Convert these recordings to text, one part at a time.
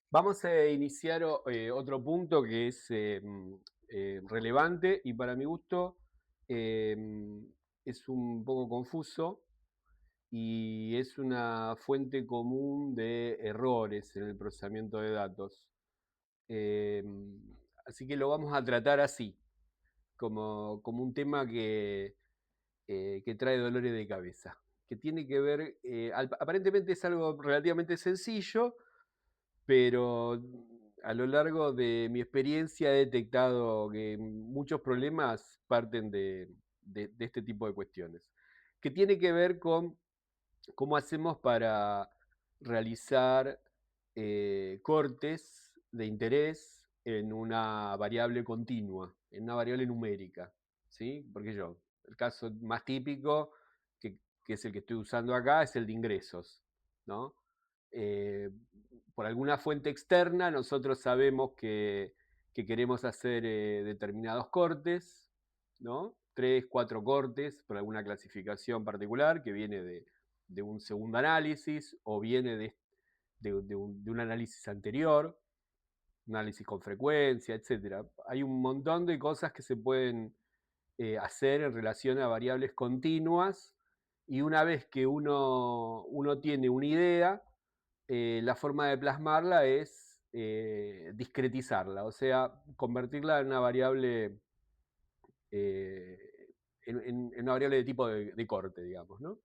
Vamos a iniciar otro punto que es relevante y para mi gusto eh, es un poco confuso y es una fuente común de errores en el procesamiento de datos. Eh, Así que lo vamos a tratar así, como un tema que trae dolores de cabeza, que tiene que ver, aparentemente es algo relativamente sencillo, pero a lo largo de mi experiencia he detectado que muchos problemas parten de este tipo de cuestiones, que tiene que ver con cómo hacemos para realizar cortes de interés en una variable continua, en una variable numérica, ¿sí? Porque el caso más típico, que es el que estoy usando acá, es el de ingresos, ¿no? Eh, por alguna fuente externa, nosotros sabemos que queremos hacer determinados cortes, ¿no? 3, 4 cortes por alguna clasificación particular que viene de un segundo análisis o viene de un análisis anterior, un análisis con frecuencia, etc. Hay un montón de cosas que se pueden hacer en relación a variables continuas y una vez que uno tiene una idea, la forma de plasmarla es discretizarla, o sea, convertirla en una variable, eh, en una variable de tipo de corte, digamos, ¿no?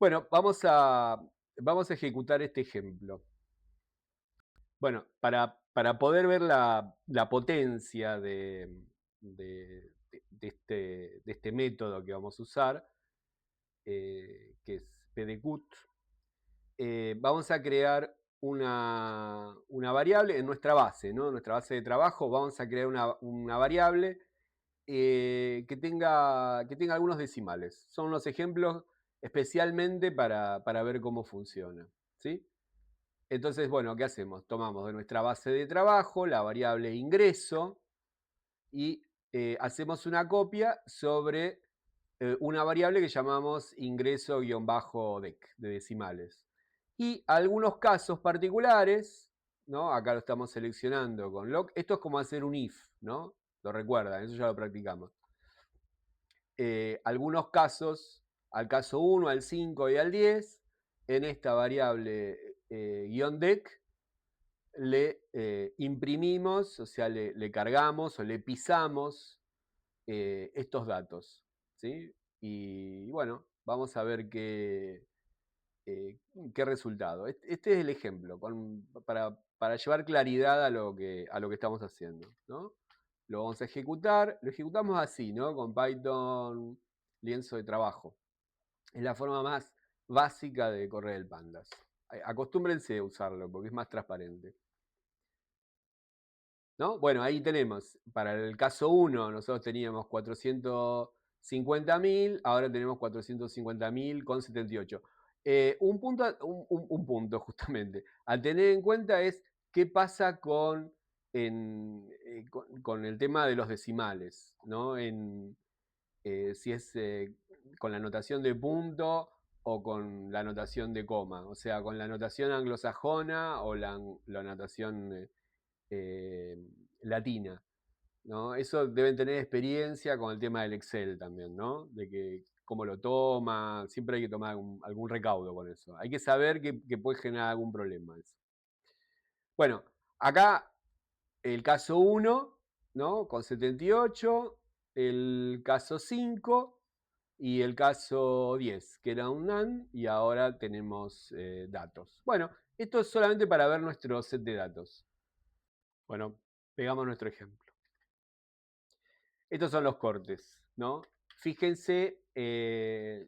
Bueno, vamos a ejecutar este ejemplo. Bueno, para poder ver la potencia de este método que vamos a usar, que es PDQt, vamos a crear una variable en nuestra base, ¿no? En nuestra base de trabajo vamos a crear una variable que tenga algunos decimales. Son unos ejemplos especialmente para ver cómo funciona, ¿sí? Entonces, bueno, ¿qué hacemos? Tomamos de nuestra base de trabajo la variable ingreso y hacemos una copia sobre una variable que llamamos ingreso-dec de decimales. Y algunos casos particulares, ¿no? Acá lo estamos seleccionando con loc. Esto es como hacer un if, ¿no? Lo recuerdan, eso ya lo practicamos. Algunos casos, al caso 1, al 5 y al 10, en esta variable -dec, le imprimimos, o sea, le cargamos o le pisamos estos datos, ¿sí? Y bueno, vamos a ver qué resultado. Este es el ejemplo, para llevar claridad a lo que estamos haciendo, ¿no? Lo vamos a ejecutar, lo ejecutamos así, ¿no? Con Python lienzo de trabajo. Es la forma más básica de correr el Pandas. Acostúmbrense a usarlo porque es más transparente, ¿no? Bueno, ahí tenemos, para el caso 1 nosotros teníamos 450.000, ahora tenemos 450.000 con 78. Un punto justamente a tener en cuenta es qué pasa con el tema de los decimales, ¿no? Si es con la notación de punto o con la notación de coma, o sea, con la notación anglosajona o la notación eh, latina, ¿no? Eso deben tener experiencia con el tema del Excel también, ¿no? De que cómo lo toma, siempre hay que tomar algún recaudo con eso. Hay que saber que puede generar algún problema eso. Bueno, acá el caso 1, ¿no? Con 78, el caso 5 y el caso 10, que era un NaN, y ahora tenemos datos. Bueno, esto es solamente para ver nuestro set de datos. Bueno, pegamos nuestro ejemplo. Estos son los cortes, ¿no? Fíjense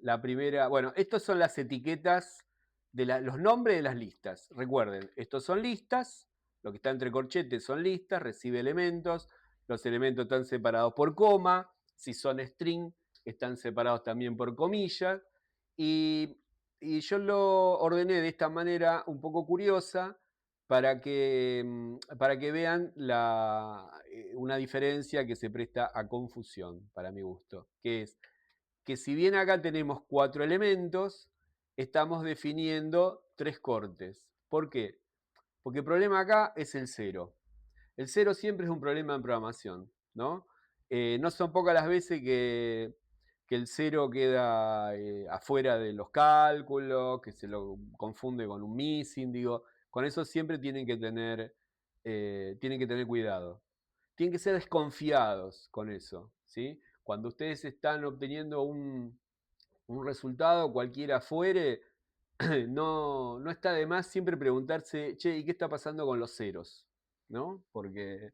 la primera, bueno, estas son las etiquetas los nombres de las listas. Recuerden, estos son listas, lo que está entre corchetes son listas, recibe elementos, los elementos están separados por coma, si son string, están separados también por comillas, y, y yo lo ordené de esta manera un poco curiosa, para que vean una diferencia que se presta a confusión, para mi gusto, que es que si bien acá tenemos 4 elementos, estamos definiendo 3 cortes. ¿Por qué? Porque el problema acá es el 0. El 0 siempre es un problema en programación, ¿no? No son pocas las veces que el 0 queda afuera de los cálculos, que se lo confunde con un missing, digo, con eso siempre tienen que tener cuidado. Tienen que ser desconfiados con eso, ¿sí? Cuando ustedes están obteniendo un resultado, cualquiera fuere, no está de más siempre preguntarse, che, ¿y qué está pasando con los ceros? ¿No? Porque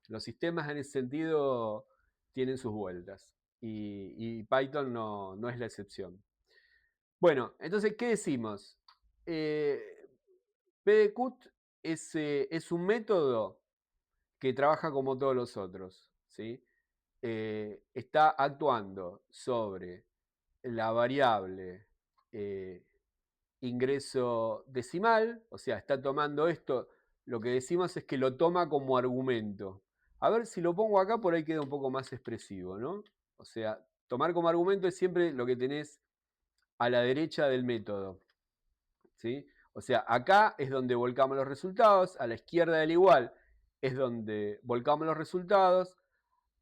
los sistemas en ese sentido tienen sus vueltas y Python no es la excepción. Bueno, entonces, ¿qué decimos? PDQt es un método que trabaja como todos los otros, ¿sí? Está actuando sobre la variable ingreso decimal, o sea, está tomando esto, lo que decimos es que lo toma como argumento. A ver si lo pongo acá, por ahí queda un poco más expresivo, ¿no? O sea, tomar como argumento es siempre lo que tenés a la derecha del método, ¿sí? O sea, acá es donde volcamos los resultados, a la izquierda del igual es donde volcamos los resultados,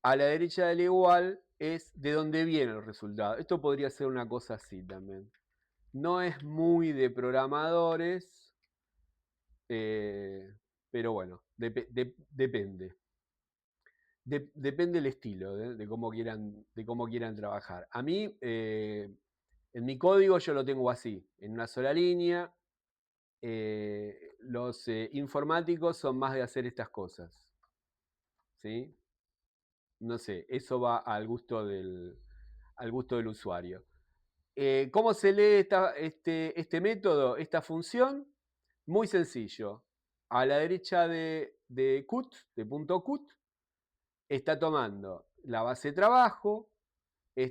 a la derecha del igual es de donde vienen los resultados. Esto podría ser una cosa así también. No es muy de programadores, pero bueno, depende. Depende el estilo, de cómo quieran trabajar. A mí, en mi código yo lo tengo así, en una sola línea. Los informáticos son más de hacer estas cosas, ¿sí? No sé, eso va al gusto del usuario. ¿Cómo se lee este método, esta función? Muy sencillo. A la derecha de cut, de punto cut, está tomando la base de trabajo y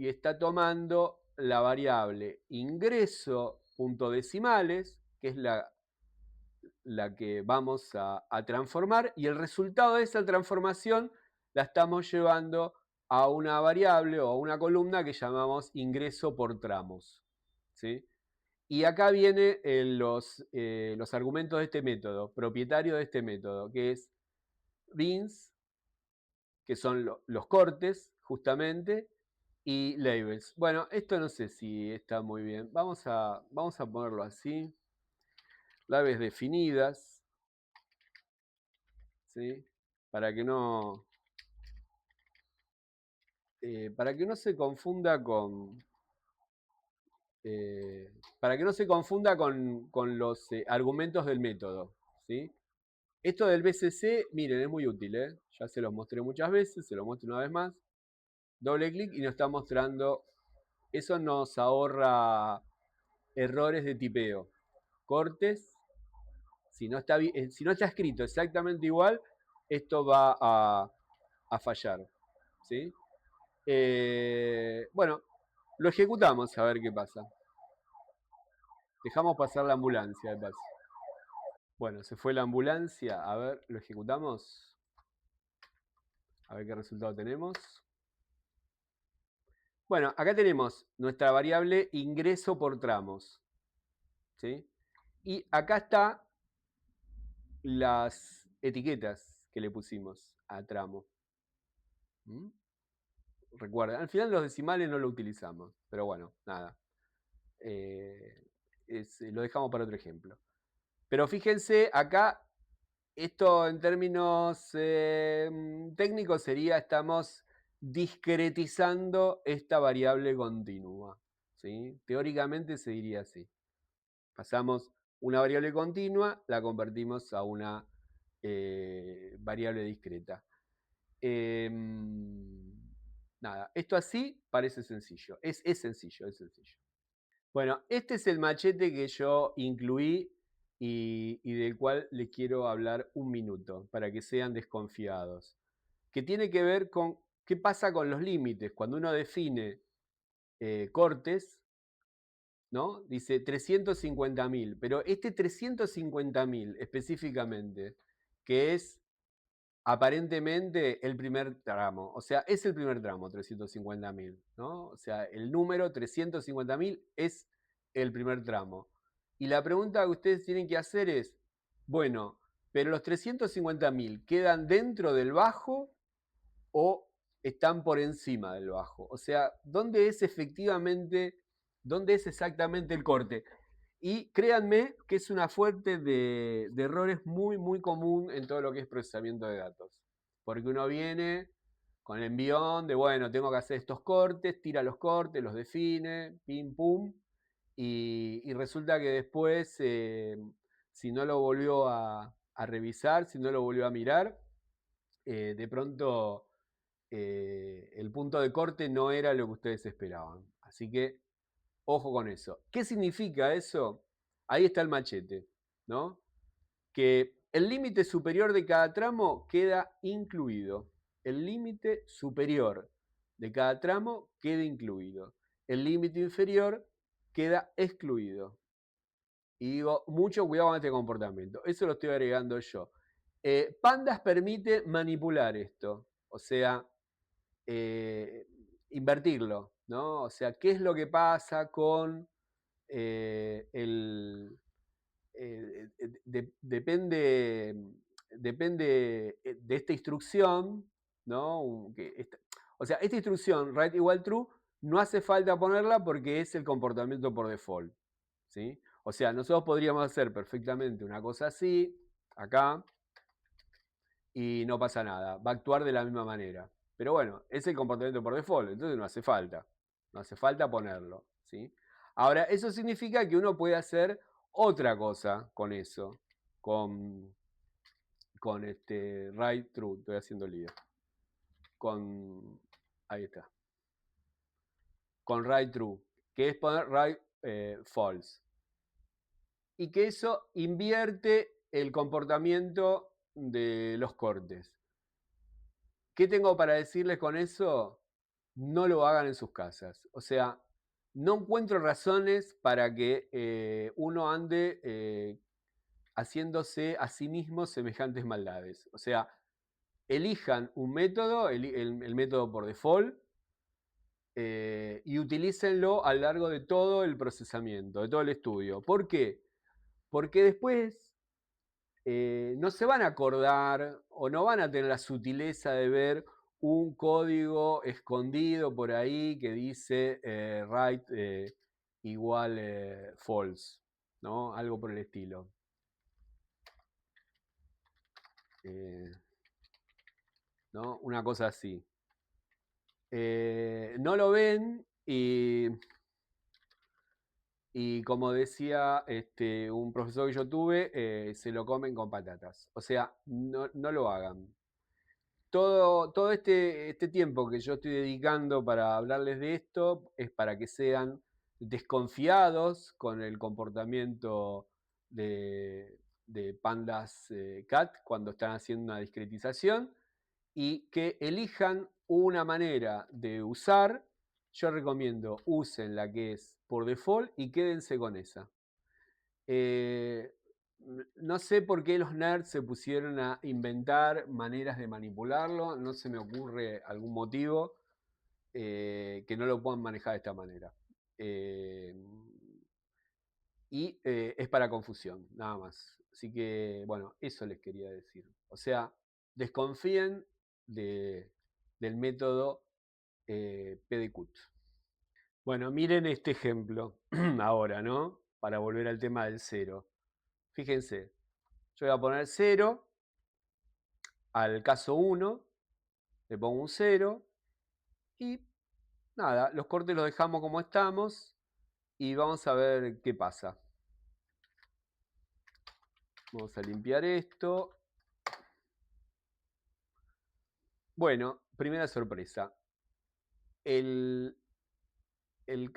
está tomando la variable ingreso punto decimales, que es la que vamos a transformar, y el resultado de esa transformación la estamos llevando a una variable o a una columna que llamamos ingreso por tramos, ¿sí? Y acá vienen los argumentos de este método, propietario de este método, que es bins, que son los cortes, justamente, y labels. Bueno, esto no sé si está muy bien. Vamos a ponerlo así. Claves definidas, ¿sí? Para que no se confunda con para que no se confunda con los argumentos del método, ¿sí? Esto del BCC, miren, es muy útil, ¿eh? Ya se los mostré muchas veces, se lo muestro una vez más. Doble clic y nos está mostrando. Eso nos ahorra errores de tipeo. Cortes. Si no está escrito exactamente igual, esto va a fallar, ¿sí? Bueno, lo ejecutamos a ver qué pasa. Dejamos pasar la ambulancia de paso. Bueno, se fue la ambulancia. A ver, lo ejecutamos. A ver qué resultado tenemos. Bueno, acá tenemos nuestra variable ingreso por tramos, ¿sí? Y acá está las etiquetas que le pusimos a tramo. ¿Mm? Recuerden, al final los decimales no lo utilizamos, pero bueno, nada. Lo dejamos para otro ejemplo. Pero fíjense, acá, esto en términos técnicos sería, estamos discretizando esta variable continua, ¿sí? Teóricamente se diría así. Pasamos una variable continua, la convertimos a una variable discreta. Nada, esto así parece sencillo. Es sencillo, es sencillo. Bueno, este es el machete que yo incluí y del cual les quiero hablar un minuto para que sean desconfiados. Que tiene que ver con qué pasa con los límites. Cuando uno define cortes, ¿no? Dice 350.000, pero este 350.000 específicamente, que es aparentemente el primer tramo, o sea, es el primer tramo 350.000, ¿no? O sea, el número 350.000 es el primer tramo. Y la pregunta que ustedes tienen que hacer es, Bueno, pero los 350.000 ¿quedan dentro del bajo o están por encima del bajo? O sea, ¿dónde es efectivamente, dónde es exactamente el corte? Y créanme que es una fuente de errores muy, muy común en todo lo que es procesamiento de datos. Porque uno viene con el envión de, bueno, tengo que hacer estos cortes, tira los cortes, los define, pim, pum, y resulta que después, si no lo volvió a revisar, si no lo volvió a mirar, de pronto el punto de corte no era lo que ustedes esperaban. Así que ojo con eso. ¿Qué significa eso? Ahí está el machete, ¿no? Que el límite superior de cada tramo queda incluido. El límite superior de cada tramo queda incluido. El límite inferior queda excluido. Y digo, mucho cuidado con este comportamiento. Eso lo estoy agregando yo. Pandas permite manipular esto. O sea, invertirlo, ¿no? O sea, ¿qué es lo que pasa con depende de esta instrucción, ¿no? O sea, esta instrucción, right igual true, no hace falta ponerla porque es el comportamiento por default, ¿sí? O sea, nosotros podríamos hacer perfectamente una cosa así, acá, y no pasa nada, va a actuar de la misma manera. Pero bueno, es el comportamiento por default, entonces no hace falta ponerlo, ¿sí? Ahora, eso significa que uno puede hacer otra cosa con eso, con este right true, estoy haciendo lío, ahí está, con right true, que es poner right false, y que eso invierte el comportamiento de los cortes. ¿Qué tengo para decirles con eso? No lo hagan en sus casas. O sea, no encuentro razones para que uno ande haciéndose a sí mismo semejantes maldades. O sea, elijan un método, el método por default, y utilícenlo a lo largo de todo el procesamiento, de todo el estudio. ¿Por qué? Porque después no se van a acordar o no van a tener la sutileza de ver un código escondido por ahí que dice right igual false, ¿no? Algo por el estilo. ¿No? Una cosa así. No lo ven y como decía un profesor que yo tuve, se lo comen con patatas. O sea, no lo hagan. Todo este tiempo que yo estoy dedicando para hablarles de esto es para que sean desconfiados con el comportamiento de pandas cat cuando están haciendo una discretización y que elijan una manera de usar. Yo recomiendo usen la que es por default y quédense con esa. No sé por qué los nerds se pusieron a inventar maneras de manipularlo, no se me ocurre algún motivo que no lo puedan manejar de esta manera. Y es para confusión, nada más. Así que, bueno, eso les quería decir. O sea, desconfíen del método PDCUT. Bueno, miren este ejemplo ahora, ¿no? Para volver al tema del cero. Fíjense, yo voy a poner 0 al caso 1, le pongo un 0 y nada, los cortes los dejamos como estamos y vamos a ver qué pasa. Vamos a limpiar esto. Bueno, primera sorpresa.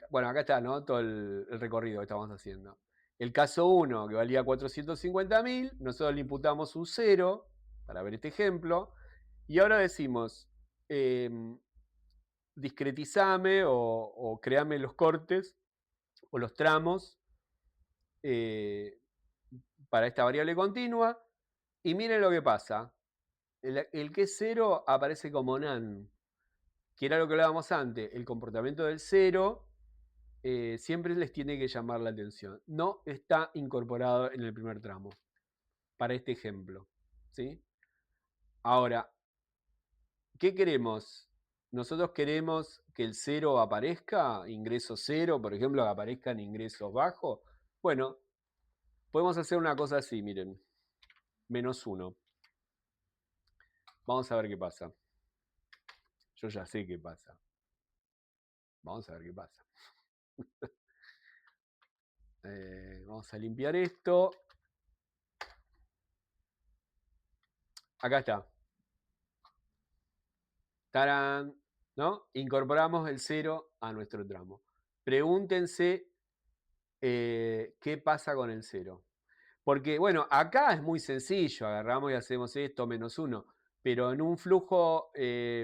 Bueno, acá está, ¿no? Todo el recorrido que estamos haciendo. El caso 1, que valía 450.000, nosotros le imputamos un 0 para ver este ejemplo. Y ahora decimos, discretizame o créame los cortes o los tramos para esta variable continua. Y miren lo que pasa. El que es 0 aparece como none, que era lo que hablábamos antes. El comportamiento del 0 siempre les tiene que llamar la atención. No está incorporado en el primer tramo. para este ejemplo. ¿Sí? Ahora, ¿qué queremos? Nosotros queremos que el 0 aparezca, ingreso 0, por ejemplo, que aparezcan ingresos bajos. Bueno, podemos hacer una cosa así, miren, -1. Vamos a ver qué pasa. Yo ya sé qué pasa. Vamos a ver qué pasa. Vamos a limpiar esto. Acá está. ¡Tarán! ¿No? Incorporamos el 0 a nuestro tramo. Pregúntense qué pasa con el 0. Porque, bueno, acá es muy sencillo, agarramos y hacemos esto, -1, pero en un flujo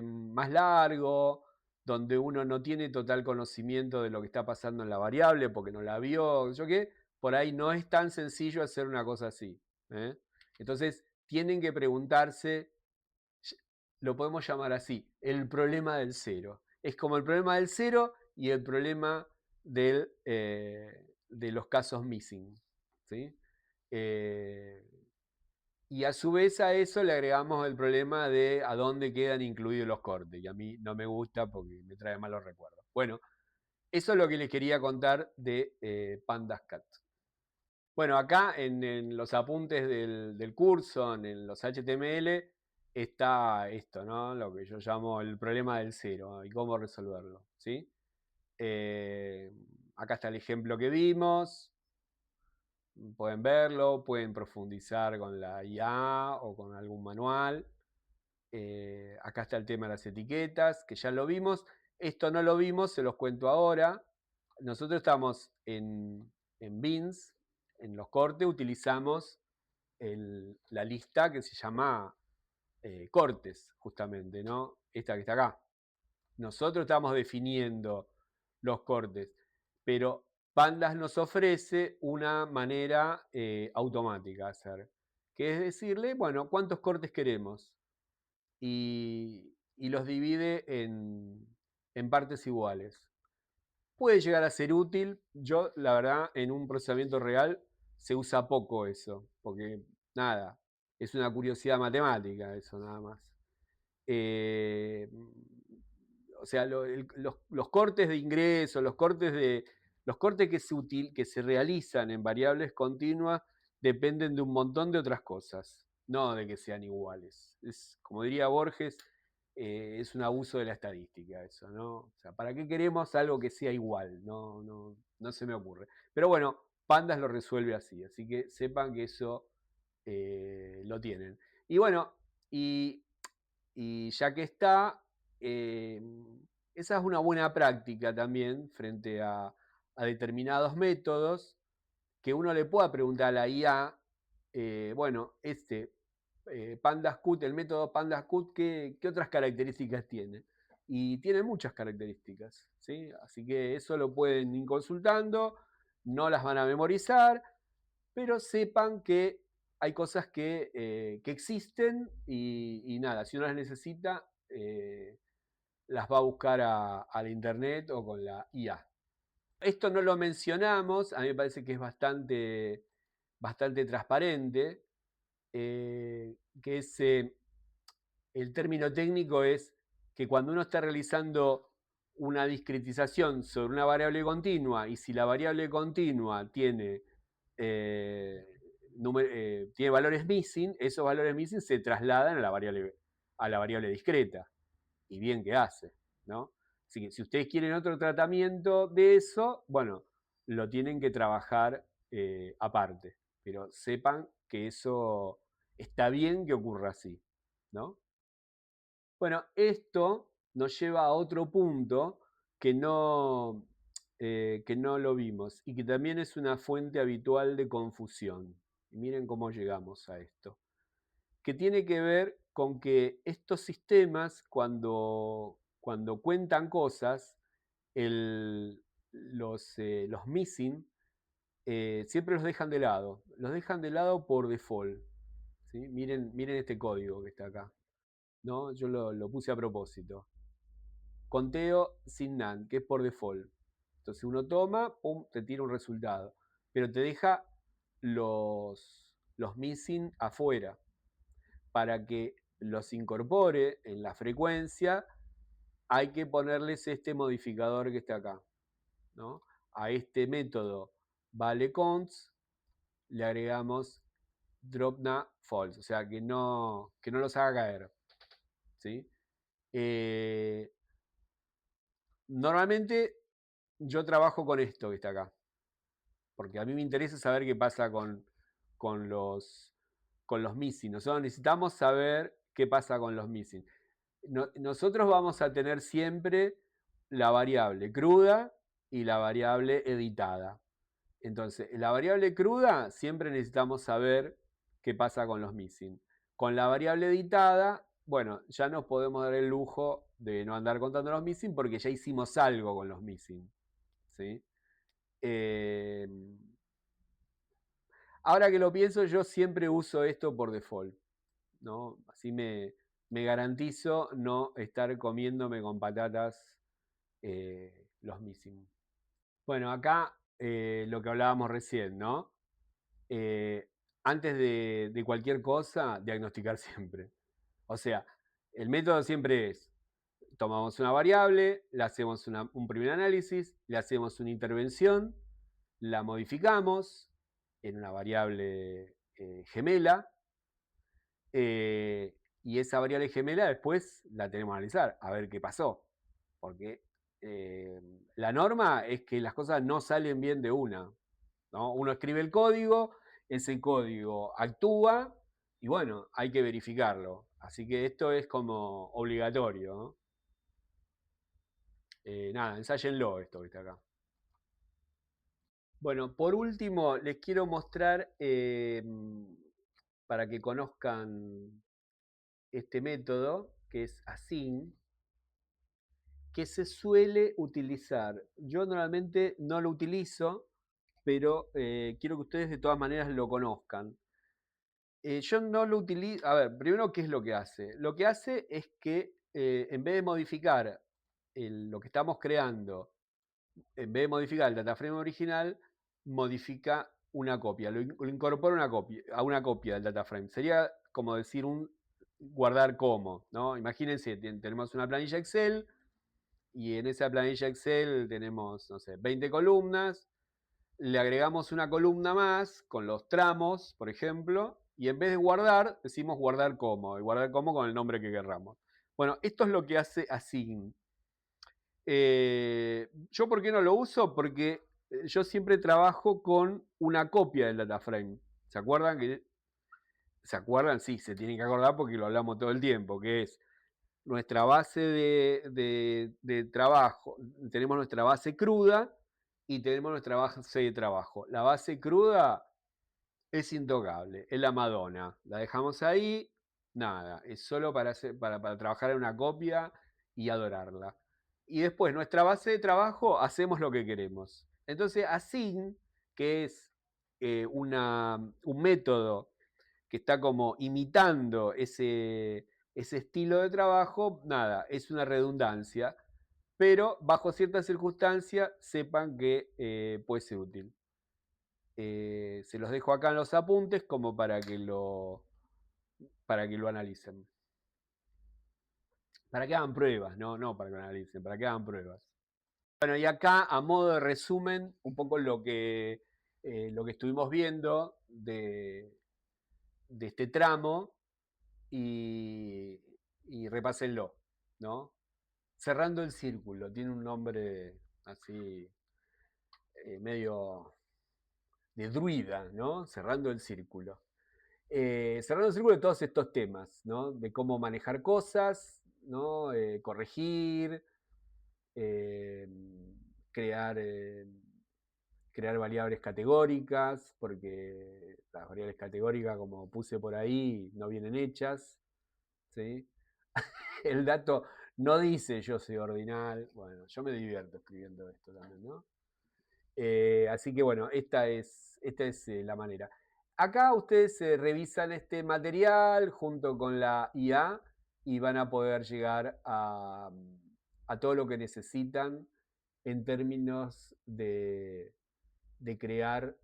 más largo, donde uno no tiene total conocimiento de lo que está pasando en la variable, porque no la vio, yo qué, por ahí no es tan sencillo hacer una cosa así. Entonces, tienen que preguntarse, lo podemos llamar así, el problema del 0. Es como el problema del 0 y el problema de los casos missing. ¿Sí? Y a su vez a eso le agregamos el problema de a dónde quedan incluidos los cortes, y a mí no me gusta porque me trae malos recuerdos. Bueno, eso es lo que les quería contar de PandasCat. Bueno, acá en los apuntes del curso, en los HTML, está esto, ¿no? Lo que yo llamo el problema del 0 y cómo resolverlo. ¿Sí? Acá está el ejemplo que vimos. Pueden verlo, pueden profundizar con la IA o con algún manual. Acá está el tema de las etiquetas, que ya lo vimos. Esto no lo vimos, se los cuento ahora. Nosotros estamos en bins, en los cortes utilizamos la lista que se llama cortes, justamente, ¿no? Esta que está acá. Nosotros estamos definiendo los cortes, pero Pandas nos ofrece una manera automática de hacer, que es decirle, bueno, ¿cuántos cortes queremos? Y los divide en partes iguales. Puede llegar a ser útil. Yo, la verdad, en un procesamiento real se usa poco eso, porque nada, es una curiosidad matemática eso nada más. O sea, los cortes de ingreso, los cortes que se realizan en variables continuas dependen de un montón de otras cosas, no de que sean iguales. Es, como diría Borges, es un abuso de la estadística eso, ¿no? O sea, ¿para qué queremos algo que sea igual? No se me ocurre. Pero bueno, Pandas lo resuelve así que sepan que eso lo tienen. Y bueno, y ya que está, esa es una buena práctica también frente a determinados métodos que uno le pueda preguntar a la IA, bueno, PandasCut, el método PandasCut, ¿qué otras características tiene? Y tiene muchas características, ¿sí? Así que eso lo pueden ir consultando, no las van a memorizar, pero sepan que hay cosas que existen y nada, si uno las necesita, las va a buscar a la internet o con la IA. Esto no lo mencionamos, a mí me parece que es bastante transparente, que es, el término técnico es que cuando uno está realizando una discretización sobre una variable continua y si la variable continua tiene tiene valores missing, esos valores missing se trasladan a la variable discreta. Y bien que hace, ¿no? Así que si ustedes quieren otro tratamiento de eso, bueno, lo tienen que trabajar aparte. Pero sepan que eso está bien que ocurra así, ¿no? Bueno, esto nos lleva a otro punto que no lo vimos y que también es una fuente habitual de confusión. Y miren cómo llegamos a esto. Que tiene que ver con que estos sistemas, cuando cuentan cosas, los missing siempre los dejan de lado. Los dejan de lado por default. ¿Sí? Miren este código que está acá. ¿No? Yo lo puse a propósito. Conteo sin NaND, que es por default. Entonces uno toma, pum, te tira un resultado. Pero te deja los los missing afuera. Para que los incorpore en la frecuencia, hay que ponerles este modificador que está acá, ¿no? A este método valeConst le agregamos dropNA false, o sea, que no los haga caer, ¿sí? Normalmente yo trabajo con esto que está acá, porque a mí me interesa saber qué pasa con los missing. Nosotros necesitamos saber qué pasa con los missing. Nosotros vamos a tener siempre la variable cruda y la variable editada. Entonces, la variable cruda siempre necesitamos saber qué pasa con los missing. Con la variable editada, bueno, ya nos podemos dar el lujo de no andar contando los missing porque ya hicimos algo con los missing, ¿sí? Ahora que lo pienso, yo siempre uso esto por default, ¿no? Así me garantizo no estar comiéndome con patatas los missing. Bueno, acá lo que hablábamos recién, ¿no? Antes de cualquier cosa, diagnosticar siempre. O sea, el método siempre es, tomamos una variable, le hacemos un primer análisis, le hacemos una intervención, la modificamos en una variable gemela, y esa variable gemela después la tenemos que analizar, a ver qué pasó. Porque la norma es que las cosas no salen bien de una, ¿no? Uno escribe el código, ese código actúa y bueno, hay que verificarlo. Así que esto es como obligatorio, ¿no? Nada, ensáyenlo esto que está acá. Bueno, por último, les quiero mostrar, para que conozcan este método, que es async, que se suele utilizar. Yo normalmente no lo utilizo, pero quiero que ustedes de todas maneras lo conozcan. Yo no lo utilizo. A ver, primero, ¿qué es lo que hace? Lo que hace es que en vez de modificar lo que estamos creando, en vez de modificar el dataframe original, modifica una copia, lo incorpora a una copia del dataframe. Sería como decir un guardar como, ¿no? Imagínense, tenemos una planilla Excel y en esa planilla Excel tenemos, no sé, 20 columnas, le agregamos una columna más con los tramos, por ejemplo, y en vez de guardar, decimos guardar como, y guardar como con el nombre que querramos. Bueno, esto es lo que hace async. ¿Yo por qué no lo uso? Porque yo siempre trabajo con una copia del dataframe. ¿Se acuerdan? ¿Se acuerdan? Sí, se tienen que acordar porque lo hablamos todo el tiempo, que es nuestra base de trabajo. Tenemos nuestra base cruda y tenemos nuestra base de trabajo. La base cruda es intocable, es la Madonna. La dejamos ahí, nada, es solo para trabajar en una copia y adorarla. Y después, nuestra base de trabajo, hacemos lo que queremos. Entonces, async, que es un método que está como imitando ese estilo de trabajo, nada, es una redundancia, pero bajo ciertas circunstancias sepan que puede ser útil. Se los dejo acá en los apuntes como para que lo analicen. Para que hagan pruebas, no para que lo analicen, para que hagan pruebas. Bueno, y acá, a modo de resumen, un poco lo que estuvimos viendo de este tramo y repásenlo, ¿no? Cerrando el círculo, tiene un nombre así medio de druida, ¿no? Cerrando el círculo. Cerrando el círculo de todos estos temas, ¿no? De cómo manejar cosas, ¿no? Corregir, eh, crear, crear variables categóricas, porque las variables categóricas, como puse por ahí, no vienen hechas, ¿sí? El dato no dice yo soy ordinal. Bueno, yo me divierto escribiendo esto también, ¿no? Así que bueno, esta es la manera. Acá ustedes revisan este material junto con la IA y van a poder llegar a todo lo que necesitan en términos de crear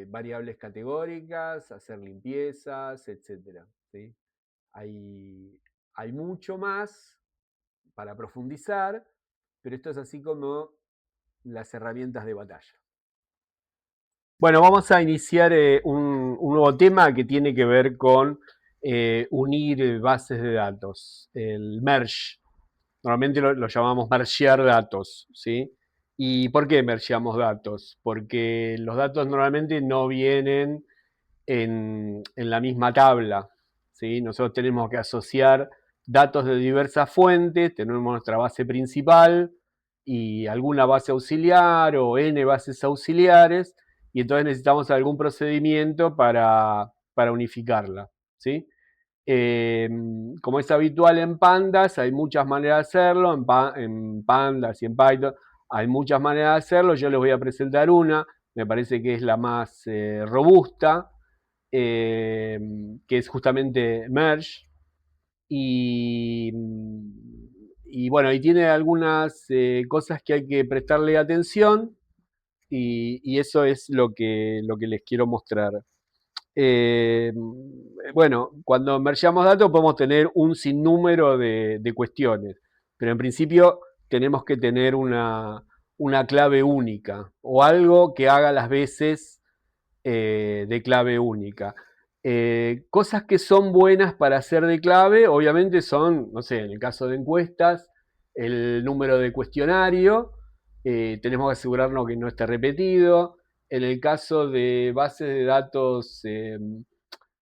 variables categóricas, hacer limpiezas, etc. ¿Sí? Hay, hay mucho más para profundizar, pero esto es así como las herramientas de batalla. Bueno, vamos a iniciar un nuevo tema que tiene que ver con unir bases de datos, el merge. Normalmente lo llamamos mergear datos, ¿sí? ¿Y por qué mergeamos datos? Porque los datos normalmente no vienen en la misma tabla, ¿sí? Nosotros tenemos que asociar datos de diversas fuentes, tenemos nuestra base principal y alguna base auxiliar o n bases auxiliares, y entonces necesitamos algún procedimiento para unificarla, ¿sí? Como es habitual en Pandas, hay muchas maneras de hacerlo, en Pandas y en Python hay muchas maneras de hacerlo, yo les voy a presentar una, me parece que es la más robusta, que es justamente Merge, y, y bueno, y tiene algunas cosas que hay que prestarle atención, y eso es lo que les quiero mostrar. Eh, bueno, cuando mergeamos datos podemos tener un sinnúmero de cuestiones, pero en principio tenemos que tener una clave única o algo que haga las veces de clave única. Cosas que son buenas para hacer de clave, obviamente son, no sé, en el caso de encuestas, el número de cuestionario, tenemos que asegurarnos que no esté repetido. En el caso de bases de datos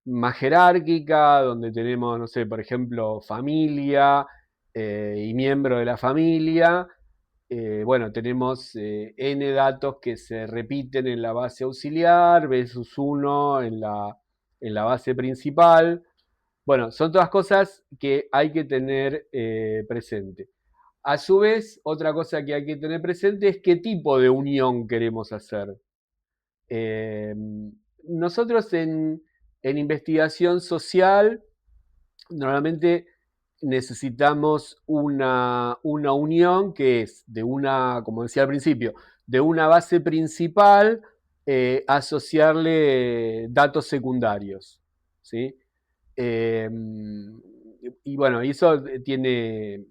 más jerárquica, donde tenemos, no sé, por ejemplo, familia y miembro de la familia, bueno, tenemos n datos que se repiten en la base auxiliar versus 1 en la base principal. Bueno, son todas cosas que hay que tener presente. A su vez, otra cosa que hay que tener presente es qué tipo de unión queremos hacer. Eh, nosotros en investigación social normalmente necesitamos una unión que es de una, como decía al principio, de una base principal, asociarle datos secundarios, ¿sí? Eh, y bueno, eso tiene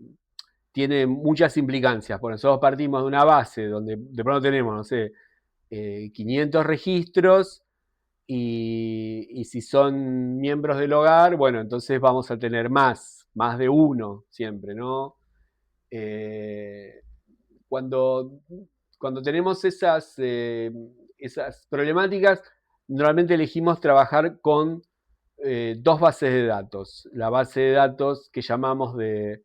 muchas implicancias. Por nosotros partimos de una base donde de pronto tenemos, no sé, 500 registros y si son miembros del hogar, bueno, entonces vamos a tener más de uno siempre, ¿no? Eh, cuando, cuando tenemos esas problemáticas, normalmente elegimos trabajar con dos bases de datos. La base de datos que llamamos de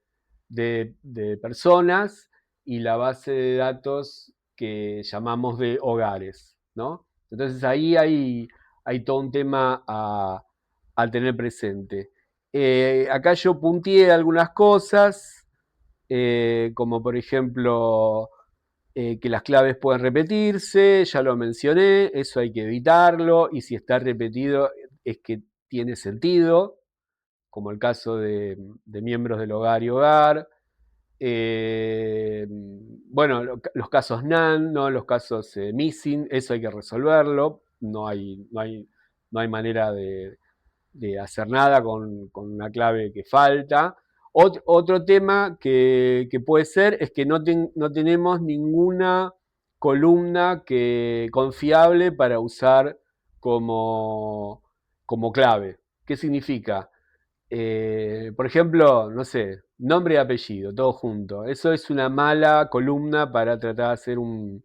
personas y la base de datos que llamamos de hogares, ¿no? Entonces ahí hay todo un tema a tener presente. Acá yo punteé algunas cosas, como por ejemplo que las claves pueden repetirse, ya lo mencioné, eso hay que evitarlo, y si está repetido es que tiene sentido, como el caso de miembros del hogar y hogar. Bueno, los casos NaN, ¿no? Los casos missing, eso hay que resolverlo, no hay manera de hacer nada con una clave que falta. Otro tema que puede ser es que no tenemos ninguna columna confiable para usar como clave. ¿Qué significa? Por ejemplo, no sé, nombre y apellido, todo junto. Eso es una mala columna para tratar de hacer un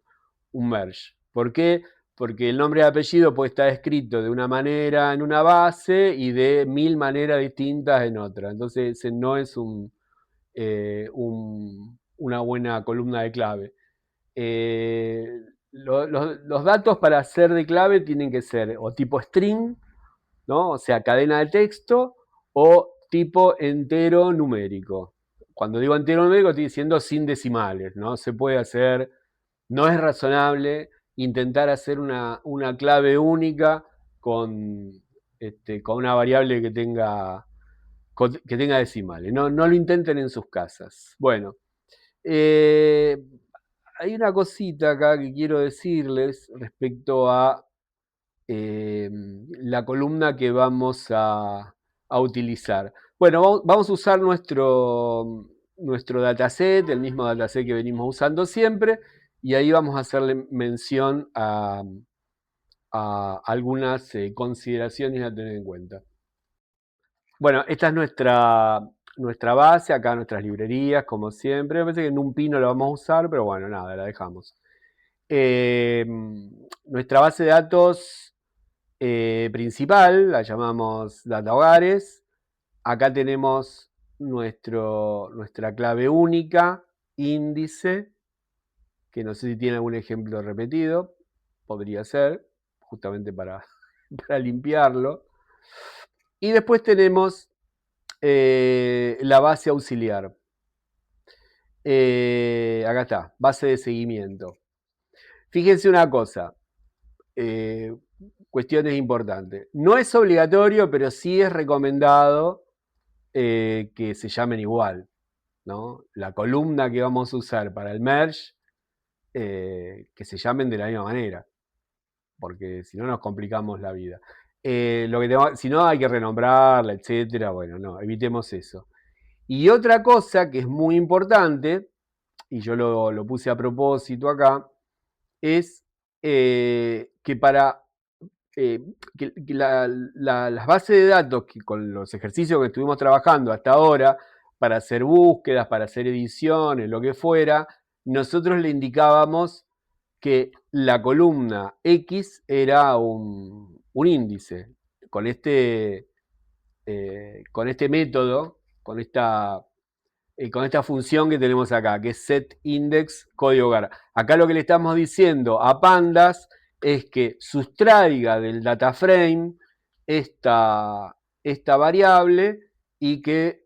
merge. ¿Por qué? Porque el nombre y apellido puede estar escrito de una manera en una base y de 1000 maneras distintas en otra. Entonces, ese no es una buena columna de clave. Los datos para ser de clave tienen que ser o tipo string, ¿no? O sea, cadena de texto, o tipo entero numérico. Cuando digo entero numérico estoy diciendo sin decimales, ¿no? Se puede hacer, no es razonable intentar hacer una clave única con una variable que tenga decimales. No, no lo intenten en sus casas. Bueno, hay una cosita acá que quiero decirles respecto a la columna que vamos a utilizar. Bueno, vamos a usar nuestro dataset, el mismo dataset que venimos usando siempre, y ahí vamos a hacerle mención a algunas consideraciones a tener en cuenta. Bueno, esta es nuestra base, acá nuestras librerías, como siempre. Me parece que en un pino lo vamos a usar, pero bueno, nada, la dejamos. Nuestra base de datos principal, la llamamos Data Hogares. Acá tenemos nuestra clave única, índice, que no sé si tiene algún ejemplo repetido, podría ser, justamente para limpiarlo. Y después tenemos la base auxiliar. Acá está, base de seguimiento. Fíjense una cosa, cuestiones importantes. No es obligatorio, pero sí es recomendado que se llamen igual, ¿no? La columna que vamos a usar para el merge, que se llamen de la misma manera, porque si no nos complicamos la vida. Si no hay que renombrarla, etcétera, bueno, no, evitemos eso. Y otra cosa que es muy importante, y yo lo puse a propósito acá, es que para que las bases de datos que con los ejercicios que estuvimos trabajando hasta ahora, para hacer búsquedas, para hacer ediciones, lo que fuera, nosotros le indicábamos que la columna X era un índice. Con este método, con esta función que tenemos acá, que es setIndex código hogar. Acá lo que le estamos diciendo a Pandas es que sustraiga del data frame esta variable y que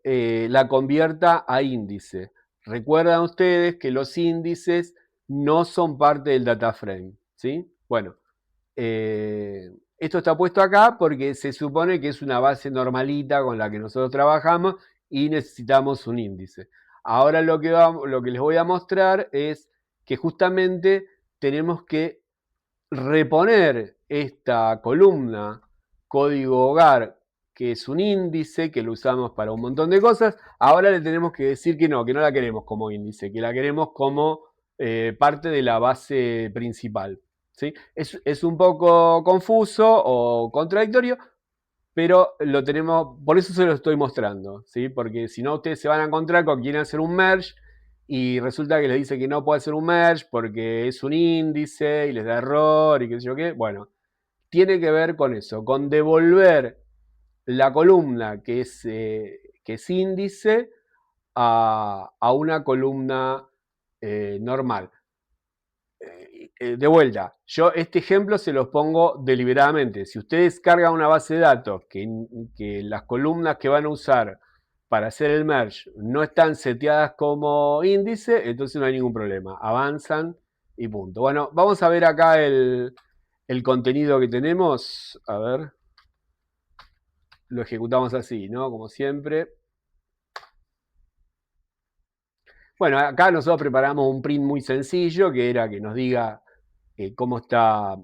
la convierta a índice. Recuerdan ustedes que los índices no son parte del data frame, ¿sí? Bueno, esto está puesto acá porque se supone que es una base normalita con la que nosotros trabajamos y necesitamos un índice. Ahora lo que les voy a mostrar es que justamente tenemos que reponer esta columna código hogar, que es un índice, que lo usamos para un montón de cosas. Ahora le tenemos que decir que no la queremos como índice, que la queremos como parte de la base principal. ¿Sí? Es un poco confuso o contradictorio, pero lo tenemos, por eso se lo estoy mostrando, ¿sí? Porque si no ustedes se van a encontrar con que quieren hacer un merge y resulta que les dice que no puede hacer un merge porque es un índice y les da error y qué sé yo qué. Bueno, tiene que ver con eso, con devolver la columna que es índice a una columna normal. De vuelta, yo este ejemplo se los pongo deliberadamente. Si ustedes cargan una base de datos que las columnas que van a usar para hacer el merge no están seteadas como índice, entonces no hay ningún problema. Avanzan y punto. Bueno, vamos a ver acá el contenido que tenemos. A ver. Lo ejecutamos así, ¿no? Como siempre. Bueno, acá nosotros preparamos un print muy sencillo, que era que nos diga cómo está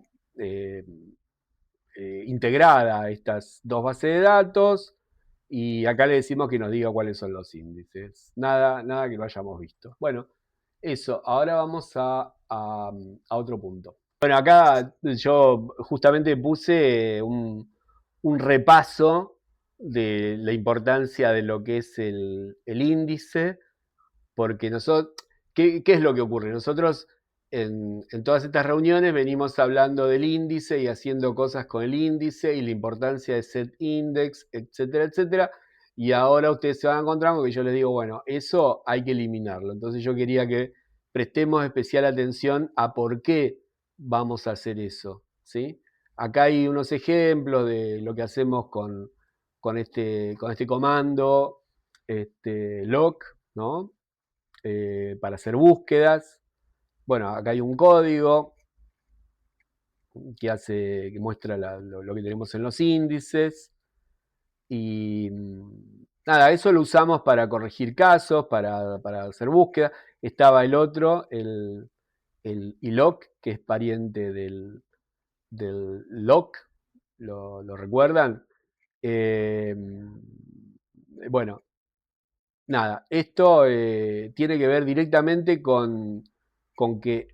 integrada estas dos bases de datos, y acá le decimos que nos diga cuáles son los índices. Nada que lo hayamos visto. Bueno, eso. Ahora vamos a otro punto. Bueno, acá yo justamente puse un repaso de la importancia de lo que es el índice, porque nosotros, ¿qué es lo que ocurre? Nosotros en todas estas reuniones venimos hablando del índice y haciendo cosas con el índice y la importancia de setIndex, etcétera, etcétera. Y ahora ustedes se van a encontrar con que yo les digo, bueno, eso hay que eliminarlo. Entonces yo quería que prestemos especial atención a por qué vamos a hacer eso, ¿sí? Acá hay unos ejemplos de lo que hacemos con este comando, lock, ¿no? Para hacer búsquedas. Bueno, acá hay un código que muestra lo que tenemos en los índices. Y nada, eso lo usamos para corregir casos, para hacer búsqueda. Estaba el otro, el iloc, que es pariente del lock, lo recuerdan? Bueno, nada, esto tiene que ver directamente con que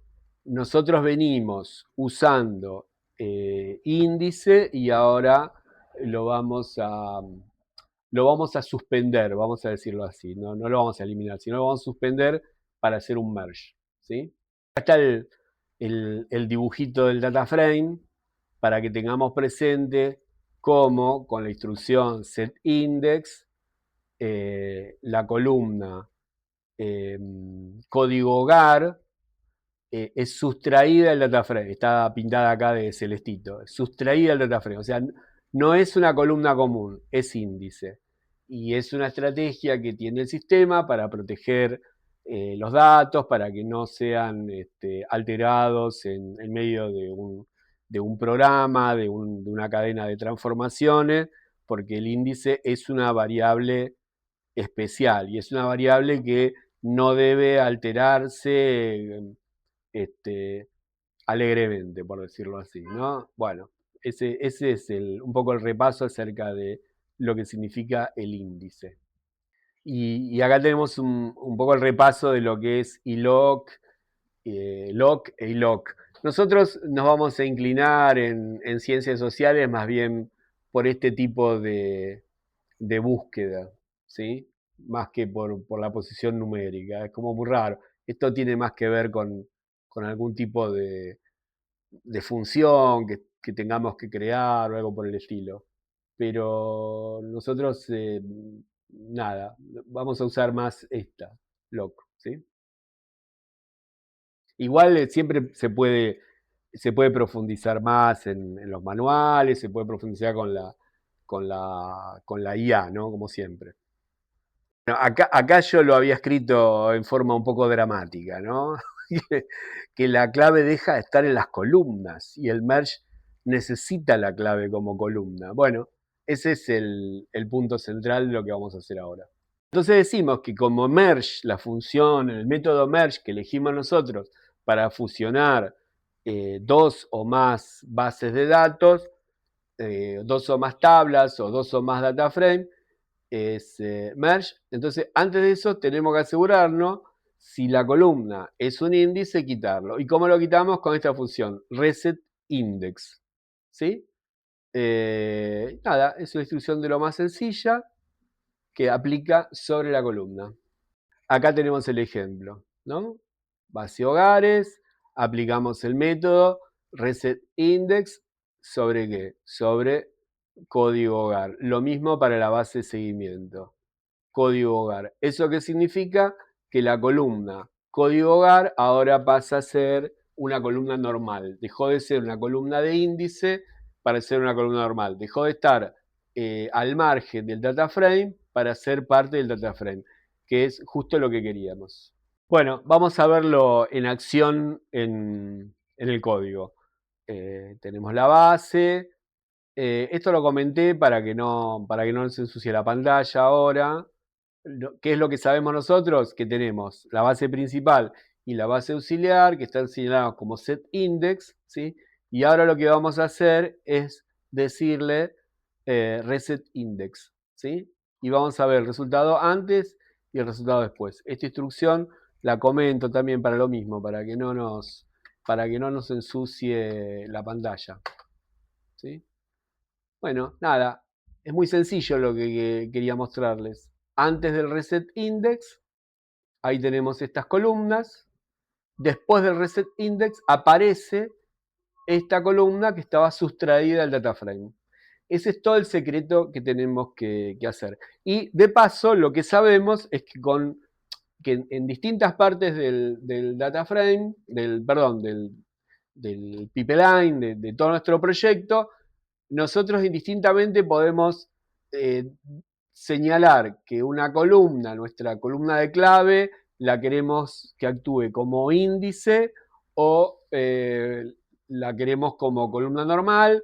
nosotros venimos usando índice y ahora lo vamos a, lo vamos a suspender, vamos a decirlo así, no lo vamos a eliminar, sino lo vamos a suspender para hacer un merge, ¿sí? Acá está el dibujito del data frame para que tengamos presente cómo con la instrucción setIndex la columna código hogar es sustraída del data frame, está pintada acá de celestito, es sustraída del data frame, o sea, no es una columna común, es índice. Y es una estrategia que tiene el sistema para proteger los datos, para que no sean alterados en medio de un programa, de una cadena de transformaciones, porque el índice es una variable especial y es una variable que no debe alterarse alegremente, por decirlo así, ¿no? Bueno, ese es un poco el repaso acerca de lo que significa el índice. Y acá tenemos un poco el repaso de lo que es ILOC, LOC e ILOC. Nosotros nos vamos a inclinar en ciencias sociales más bien por este tipo de búsqueda, ¿sí? Más que por la posición numérica. Es como muy raro. Esto tiene más que ver con algún tipo de función que tengamos que crear o algo por el estilo. Pero nosotros, nada, vamos a usar más esta, LOC, ¿sí? Igual siempre se puede profundizar más en los manuales, se puede profundizar con la IA, ¿no? Como siempre. Bueno, acá yo lo había escrito en forma un poco dramática, ¿no? Que la clave deja de estar en las columnas y el merge necesita la clave como columna. Bueno, ese es el punto central de lo que vamos a hacer ahora. Entonces decimos que como merge, la función, el método merge que elegimos nosotros para fusionar dos o más bases de datos, dos o más tablas o dos o más data frame, es merge. Entonces, antes de eso tenemos que asegurarnos si la columna es un índice, quitarlo. ¿Y cómo lo quitamos? Con esta función, resetIndex. ¿Sí? Nada, es una instrucción de lo más sencilla que aplica sobre la columna. Acá tenemos el ejemplo, ¿no? Base hogares, aplicamos el método resetIndex sobre qué? Sobre código hogar. Lo mismo para la base de seguimiento. Código hogar. ¿Eso qué significa? Que la columna código hogar ahora pasa a ser una columna normal. Dejó de ser una columna de índice para ser una columna normal. Dejó de estar al margen del data frame para ser parte del data frame, que es justo lo que queríamos. Bueno, vamos a verlo en acción en el código. Tenemos la base. Esto lo comenté para que no se ensucie la pantalla ahora. ¿Qué es lo que sabemos nosotros? Que tenemos la base principal y la base auxiliar, que están señalados como setIndex, ¿sí? Y ahora lo que vamos a hacer es decirle resetIndex, ¿sí? Y vamos a ver el resultado antes y el resultado después. Esta instrucción la comento también para lo mismo, para que no nos ensucie la pantalla, ¿sí? Bueno, nada, es muy sencillo lo que quería mostrarles. Antes del resetIndex, ahí tenemos estas columnas. Después del resetIndex aparece esta columna que estaba sustraída del data frame. Ese es todo el secreto que tenemos que hacer. Y de paso, lo que sabemos es que en distintas partes del data frame, del pipeline, de todo nuestro proyecto, nosotros indistintamente podemos señalar que una columna, nuestra columna de clave, la queremos que actúe como índice o la queremos como columna normal.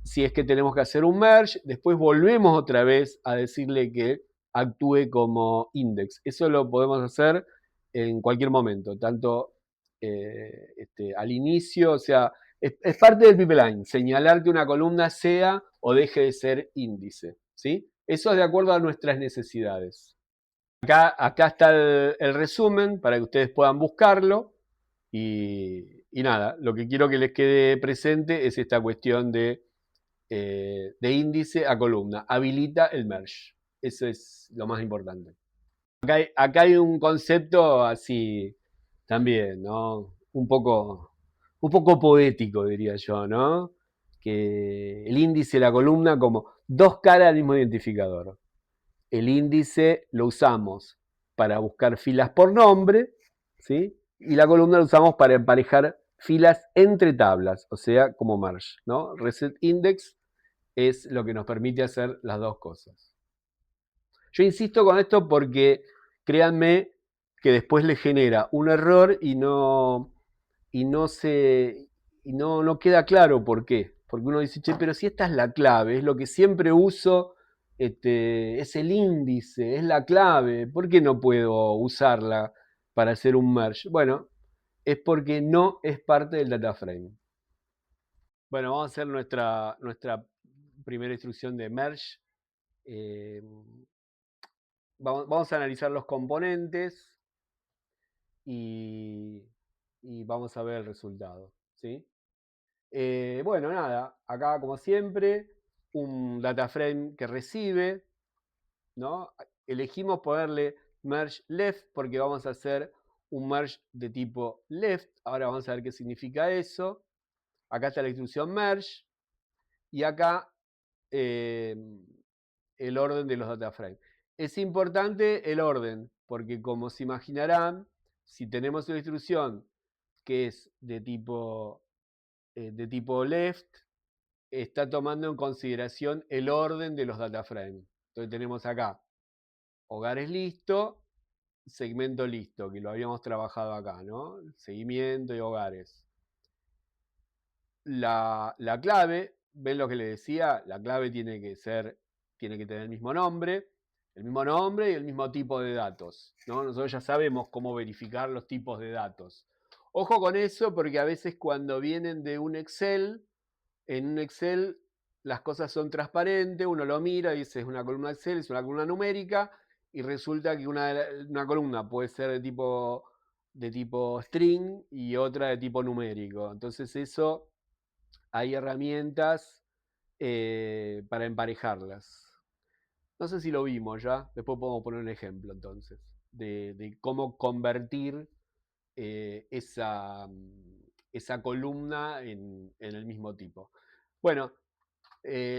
Si es que tenemos que hacer un merge, después volvemos otra vez a decirle que actúe como index. Eso lo podemos hacer en cualquier momento, tanto al inicio, o sea, Es parte del pipeline, señalar que una columna sea o deje de ser índice, ¿sí? Eso es de acuerdo a nuestras necesidades. Acá está el resumen para que ustedes puedan buscarlo y nada, lo que quiero que les quede presente es esta cuestión de índice a columna. Habilita el merge. Eso es lo más importante. Acá hay un concepto así también, ¿no? Un poco poético, diría yo, ¿no? Que el índice y la columna como dos caras del mismo identificador. El índice lo usamos para buscar filas por nombre, ¿sí? Y la columna lo usamos para emparejar filas entre tablas, o sea, como merge, ¿no? Reset index es lo que nos permite hacer las dos cosas. Yo insisto con esto porque créanme que después le genera un error y no queda claro por qué. Porque uno dice, che, pero si esta es la clave, es lo que siempre uso, es el índice, es la clave, ¿por qué no puedo usarla para hacer un merge? Bueno, es porque no es parte del data frame. Bueno, vamos a hacer nuestra primera instrucción de merge. Eh, vamos a analizar los componentes y, y vamos a ver el resultado, ¿sí? Bueno, nada, acá como siempre, un data frame que recibe, ¿no? Elegimos ponerle merge left porque vamos a hacer un merge de tipo left. Ahora vamos a ver qué significa eso. Acá está la instrucción merge y acá eh, el orden de los data frames. Es importante el orden porque como se imaginarán, si tenemos una instrucción que es de tipo left, está tomando en consideración el orden de los data frames. Entonces tenemos acá hogares listo, segmento listo, que lo habíamos trabajado acá, ¿no? Seguimiento y hogares. La clave, ¿ven lo que les decía? La clave tiene que tener el mismo nombre y el mismo tipo de datos, ¿no? Nosotros ya sabemos cómo verificar los tipos de datos. Ojo con eso porque a veces cuando vienen de un Excel, en un Excel las cosas son transparentes, uno lo mira y dice es una columna Excel, es una columna numérica, y resulta que una columna puede ser de tipo string y otra de tipo numérico. Entonces eso hay herramientas para emparejarlas. No sé si lo vimos ya, después podemos poner un ejemplo entonces de cómo convertir esa columna en el mismo tipo. Bueno,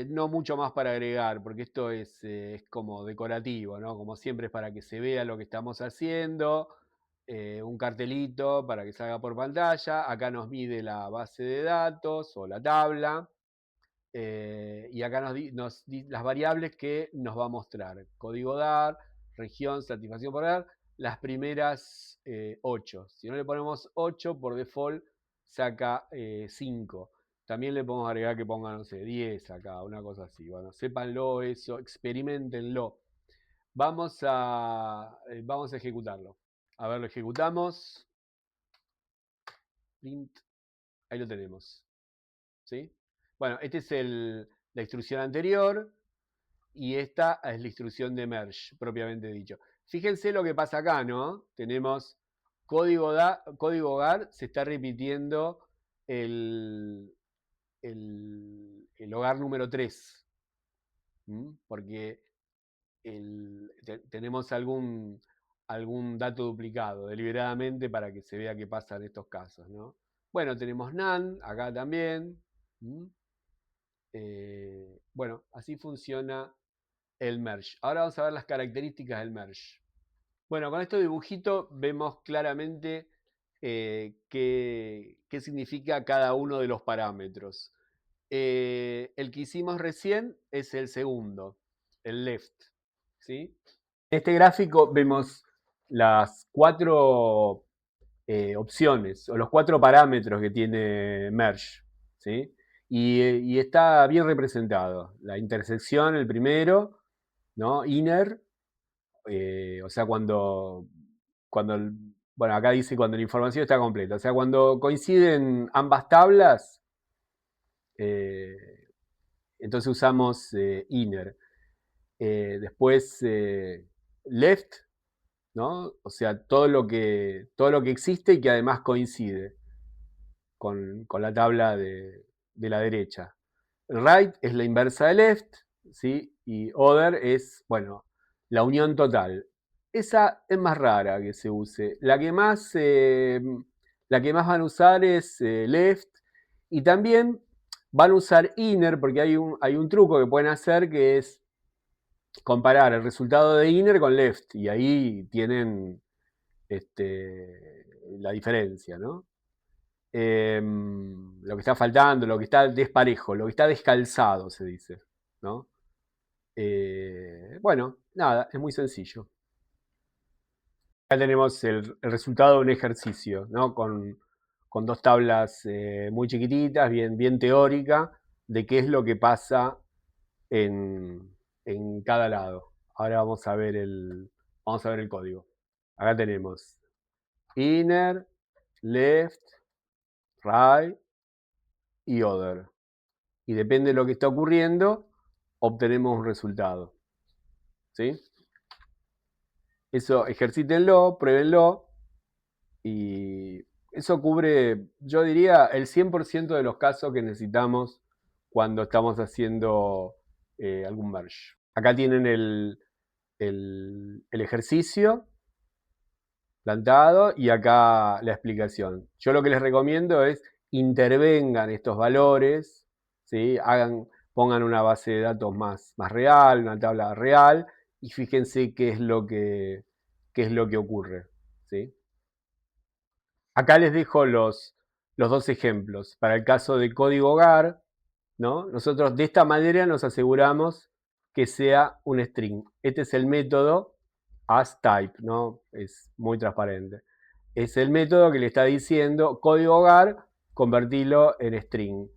no mucho más para agregar, porque esto es como decorativo, ¿no? Como siempre es para que se vea lo que estamos haciendo, un cartelito para que salga por pantalla, acá nos mide la base de datos o la tabla, y acá las variables que nos va a mostrar, código DAR, región, satisfacción por DAR, las primeras 8. Si no le ponemos 8, por default saca 5. También le podemos agregar que ponga, no sé, 10 acá, una cosa así. Bueno, sépanlo eso, experimentenlo. Vamos a ejecutarlo. A ver, lo ejecutamos. Print. Ahí lo tenemos. ¿Sí? Bueno, esta es la instrucción anterior y esta es la instrucción de merge, propiamente dicho. Fíjense lo que pasa acá, ¿no? Tenemos código hogar, se está repitiendo el, el hogar número 3. Porque tenemos algún dato duplicado deliberadamente para que se vea qué pasa en estos casos, ¿no? Bueno, tenemos NaN acá también. Bueno, así funciona el merge. Ahora vamos a ver las características del merge. Bueno, con este dibujito vemos claramente qué significa cada uno de los parámetros. El que hicimos recién es el segundo, el left. ¿Sí? En este gráfico vemos las 4 opciones o los 4 parámetros que tiene merge. ¿Sí? Y está bien representado. La intersección, el primero, ¿no? Inner, o sea, bueno, acá dice cuando la información está completa. O sea, cuando coinciden ambas tablas, Entonces usamos inner. Después left, ¿no? O sea, todo lo que existe y que además coincide con la tabla de la derecha. Right es la inversa de left, ¿sí? Y other es, bueno, la unión total. Esa es más rara que se use. La que más van a usar es left, y también van a usar inner, porque hay un truco que pueden hacer, que es comparar el resultado de inner con left, y ahí tienen la diferencia, ¿no? Lo que está faltando, lo que está desparejo, lo que está descalzado, se dice, ¿no? Bueno, nada, es muy sencillo. Acá tenemos el resultado de un ejercicio, ¿no? Con dos tablas muy chiquititas, bien teórica, de qué es lo que pasa en cada lado. Ahora vamos a ver el código. Acá tenemos inner, left, right y other. Y depende de lo que está ocurriendo, obtenemos un resultado. ¿Sí? Eso ejercítenlo, pruébenlo, y eso cubre, yo diría, el 100% de los casos que necesitamos cuando estamos haciendo algún merge. Acá tienen el ejercicio plantado y acá la explicación. Yo lo que les recomiendo es intervengan estos valores, ¿sí? Pongan una base de datos más real, una tabla real, y fíjense qué es lo que ocurre, ¿sí? Acá les dejo los dos ejemplos. Para el caso de código hogar, ¿no? Nosotros de esta manera nos aseguramos que sea un string. Este es el método asType, ¿no? Es muy transparente. Es el método que le está diciendo código hogar, convertirlo en string,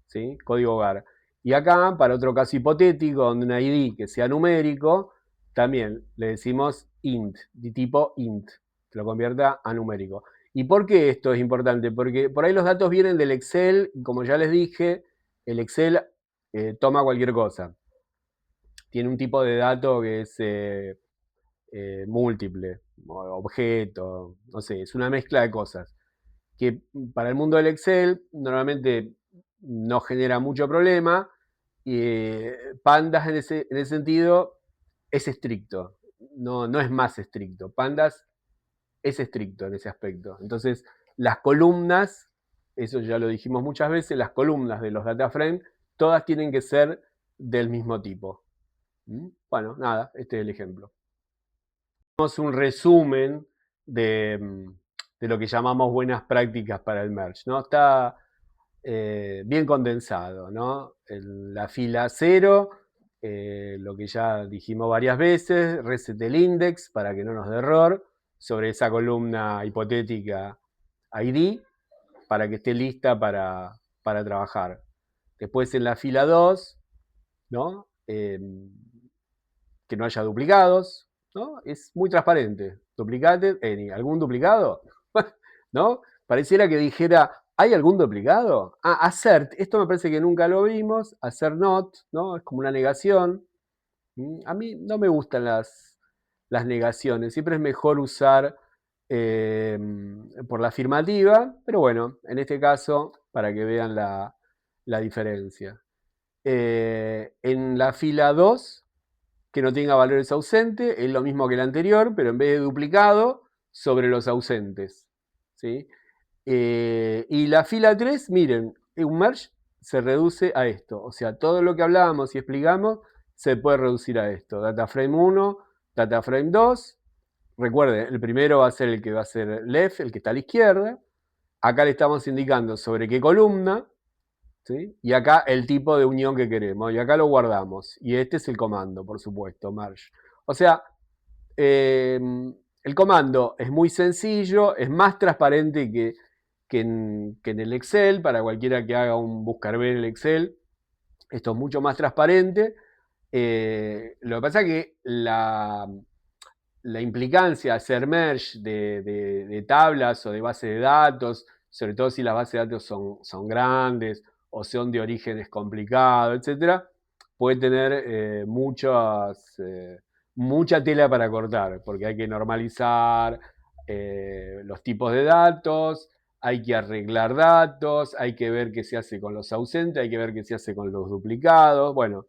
¿sí? Código hogar. Y acá, para otro caso hipotético, donde un ID que sea numérico, también le decimos int, de tipo int, que lo convierta a numérico. ¿Y por qué esto es importante? Porque por ahí los datos vienen del Excel, y como ya les dije, el Excel toma cualquier cosa. Tiene un tipo de dato que es múltiple, objeto, no sé, es una mezcla de cosas, que para el mundo del Excel normalmente no genera mucho problema. Pandas en ese sentido es estricto, no es más estricto. Pandas es estricto en ese aspecto. Entonces, las columnas, eso ya lo dijimos muchas veces, las columnas de los data frames, todas tienen que ser del mismo tipo. Bueno, nada, este es el ejemplo. Tenemos un resumen de lo que llamamos buenas prácticas para el merge, ¿no? Está bien condensado, ¿no? En la fila 0, lo que ya dijimos varias veces, reset el index para que no nos dé error sobre esa columna hipotética ID, para que esté lista para trabajar. Después en la fila 2, ¿no? Que no haya duplicados, ¿no? Es muy transparente. Duplicated, ¿algún duplicado? ¿No? Pareciera que dijera, ¿hay algún duplicado? Assert, esto me parece que nunca lo vimos, assert not, ¿no? Es como una negación. A mí no me gustan las negaciones, siempre es mejor usar por la afirmativa, pero bueno, en este caso, para que vean la diferencia. En la fila 2, que no tenga valores ausentes, es lo mismo que el anterior, pero en vez de duplicado, sobre los ausentes, ¿sí? Y la fila 3, miren, un merge se reduce a esto, o sea, todo lo que hablábamos y explicamos se puede reducir a esto. Data frame 1, data frame 2, recuerden, el primero va a ser el que va a ser left, el que está a la izquierda. Acá le estamos indicando sobre qué columna, ¿sí? Y acá el tipo de unión que queremos, y acá lo guardamos. Y este es el comando, por supuesto, merge. O sea, el comando es muy sencillo, es más transparente que en el Excel. Para cualquiera que haga un buscar ver el Excel, esto es mucho más transparente. Lo que pasa es que la implicancia de hacer merge de tablas o de bases de datos, sobre todo si las bases de datos son grandes o son de orígenes complicados, etc., puede tener mucha tela para cortar, porque hay que normalizar los tipos de datos, hay que arreglar datos, hay que ver qué se hace con los ausentes, hay que ver qué se hace con los duplicados, bueno,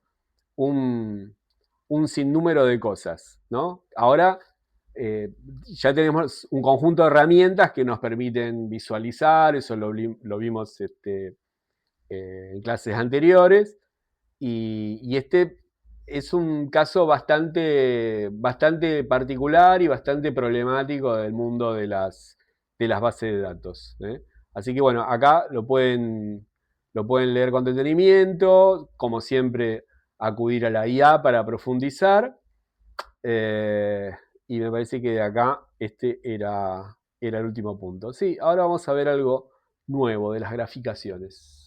un sinnúmero de cosas, ¿no? Ahora ya tenemos un conjunto de herramientas que nos permiten visualizar, eso lo vimos en clases anteriores, y este es un caso bastante particular y bastante problemático del mundo de las bases de datos. Así que bueno, acá lo pueden leer con detenimiento, como siempre acudir a la IA para profundizar, y me parece que de acá este era el último punto. Sí, ahora vamos a ver algo nuevo de las graficaciones.